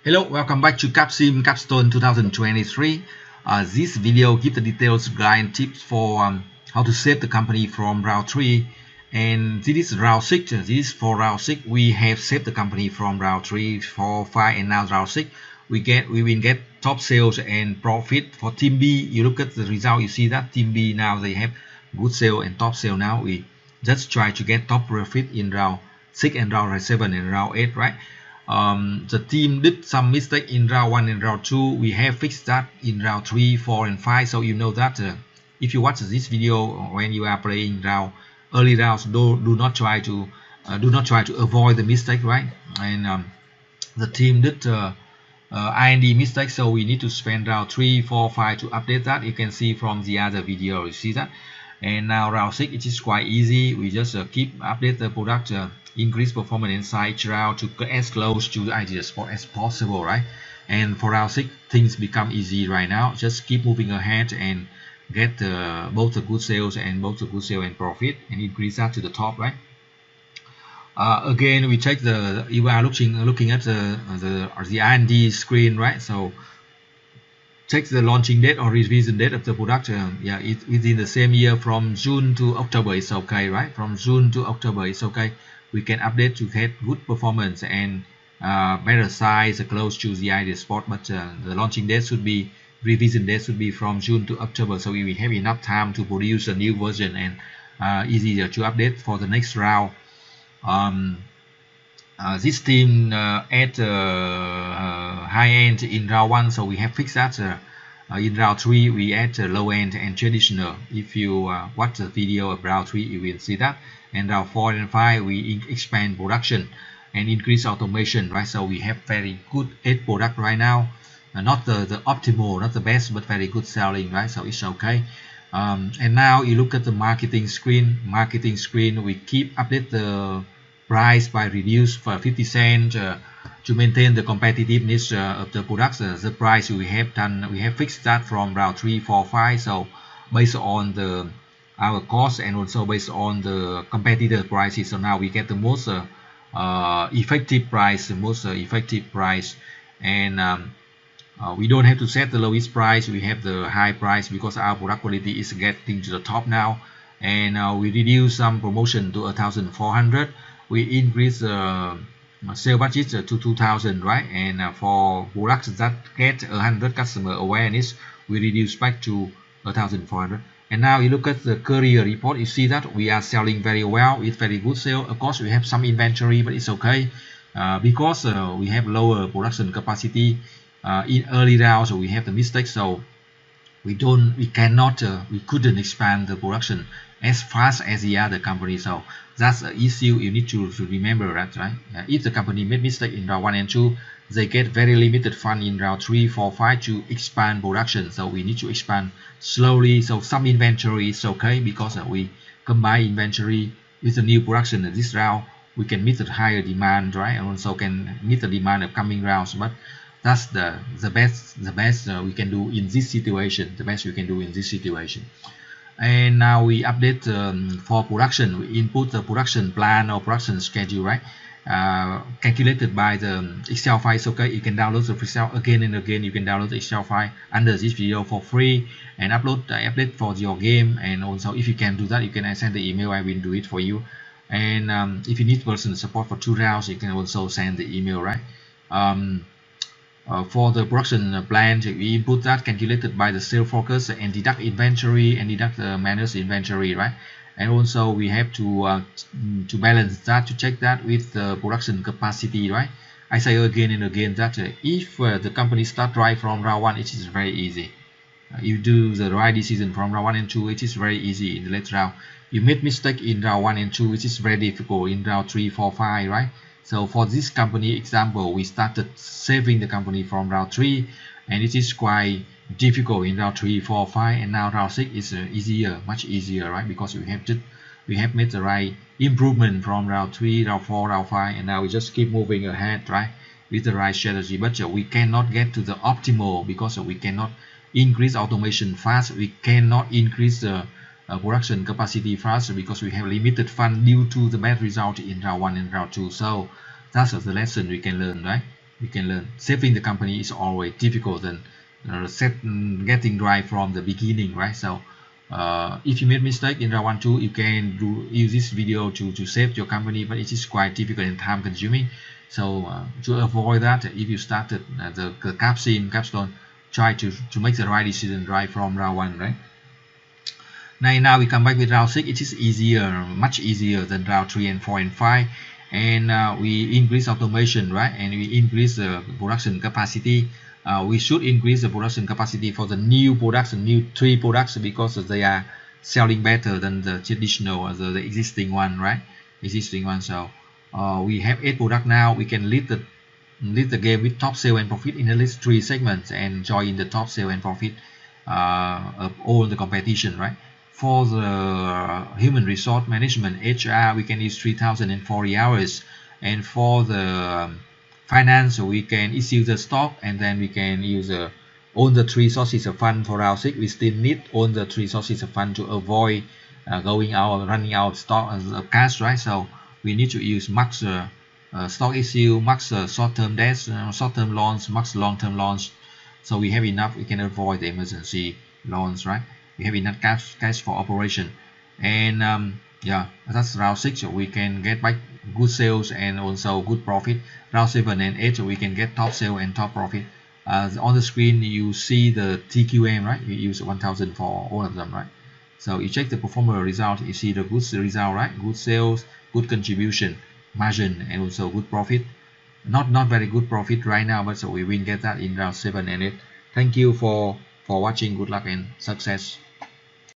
Hello, welcome back to Capsim Capstone 2023. This video gives the details, guide, tips for how to save the company from round 3. And this is round 6. This is for round 6. We have saved the company from round 3, 4, 5, and now round 6. We will get top sales and profit for Team B. You look at the result, you see that Team B now they have good sale and top sale now. We just try to get top profit in round 6 and round 7 and round 8, right? The team did some mistake in round 1 and round 2. We have fixed that in round 3, 4, and 5. So you know that if you watch this video when you are playing early rounds, do not try to avoid the mistake, right? And the team did IND mistake, so we need to spend round 3, 4, 5 to update that. You can see from the other video, you see that. And now round 6, it is quite easy. We just keep update the product, increase performance inside each round to get as close to the ideal spot as possible, right? And for round 6, things become easy right now. Just keep moving ahead and get both the good sales and profit and increase that to the top, right? Again, we check the you are looking at the R&D screen, right? So check the launching date or revision date of the product. Yeah, it within the same year from June to October is okay, right? From June to October is okay. We can update to get good performance and better size close to the ideal spot, but the launching date should be revision date should be from June to October, so we will have enough time to produce a new version and easier to update for the next round. This team at high end in round 1, so we have fixed that. In round 3 we add low end and traditional. If you watch the video of round 3, you will see that. And round 4 and 5 we expand production and increase automation, right? So we have very good 8 product right now, not the optimal, not the best, but very good selling, right? So it's okay. And now you look at the marketing screen. We keep update the price by reduce for 50 cents to maintain the competitiveness of the products. The price we have fixed that from round 3, 4, 5. So based on our cost and also based on the competitor prices, so now we get the most effective price, and we don't have to set the lowest price. We have the high price because our product quality is getting to the top now. And we reduce some promotion to 1,400. We increase sale budget to 2,000, right? And for products that get 100 customer awareness, we reduce back to 1,400. And now you look at the career report, you see that we are selling very well with very good sale. Of course, we have some inventory, but it's okay because we have lower production capacity in early rounds. So we have the mistake, so we couldn't expand the production as fast as the other company. So that's an issue you need to remember that, right? If the company made mistake in round 1 and 2, they get very limited fund in round 3, 4, 5 to expand production. So we need to expand slowly. So some inventory is okay because we combine inventory with the new production in this round. We can meet the higher demand, right? And also can meet the demand of coming rounds. But that's the best we can do in this situation. And now we update for production. We input the production plan or production schedule, right? Calculated by the Excel file. So okay, you can download the Excel again and again. You can download the Excel file under this video for free and update for your game. And also, if you can do that, you can send the email. I will do it for you. And if you need personal support for 2 rounds, you can also send the email, right? For the production plan, we input that calculated by the sales focus and deduct inventory and deduct the managed inventory, right? And also we have to balance that, to check that with the production capacity, right? I say again and again that if the company start right from round 1, it is very easy. You do the right decision from round 1 and 2, it is very easy. In the last round, you made mistake in round 1 and 2, it is very difficult in round 3, 4, 5, right? So for this company example, we started saving the company from round 3, and it is quite difficult in round 3, 4, 5, and now round 6 is easier, much easier, right? Because we have made the right improvement from round 3, round 4, round 5, and now we just keep moving ahead, right? With the right strategy. But we cannot get to the optimal because we cannot increase automation fast. We cannot increase the production capacity faster because we have limited fund due to the bad result in round 1 and round 2. So that's the lesson we can learn, right? we can learn. Saving the company is always difficult than getting right from the beginning, right? So if you made mistake in round 1, 2, you can use this video to save your company, but it is quite difficult and time consuming. So to avoid that, if you started the CAPSIM Capstone, try to make the right decision right from round 1, right? Now we come back with round 6. It is easier, much easier than round 3 and 4 and 5, and we increase automation, right? And we increase the production capacity. We should increase the production capacity for the new products, new 3 products, because they are selling better than the traditional, the existing one, right? Existing one. So we have 8 products now. We can lead the game with top sale and profit in at least 3 segments and join the top sale and profit of all the competition, right? For the human resource management HR, we can use 3040 hours, and for the finance, we can issue the stock, and then we can use all the 3 sources of fund. For round 6, we still need all the 3 sources of fund to avoid running out stock of cash, right? So we need to use max stock issue, max short-term debts, short-term loans, max long-term loans. So we have enough, we can avoid the emergency loans, right? We have enough cash for operation. And yeah, that's round 6. We can get back good sales and also good profit. Round 7 and 8, we can get top sale and top profit. On the screen you see the TQM, right? We use 1000 for all of them, right? So you check the performer result, you see the good result, right? Good sales, good contribution margin, and also good profit. Not very good profit right now, but so we will get that in round 7 and 8. Thank you for watching. Good luck and success.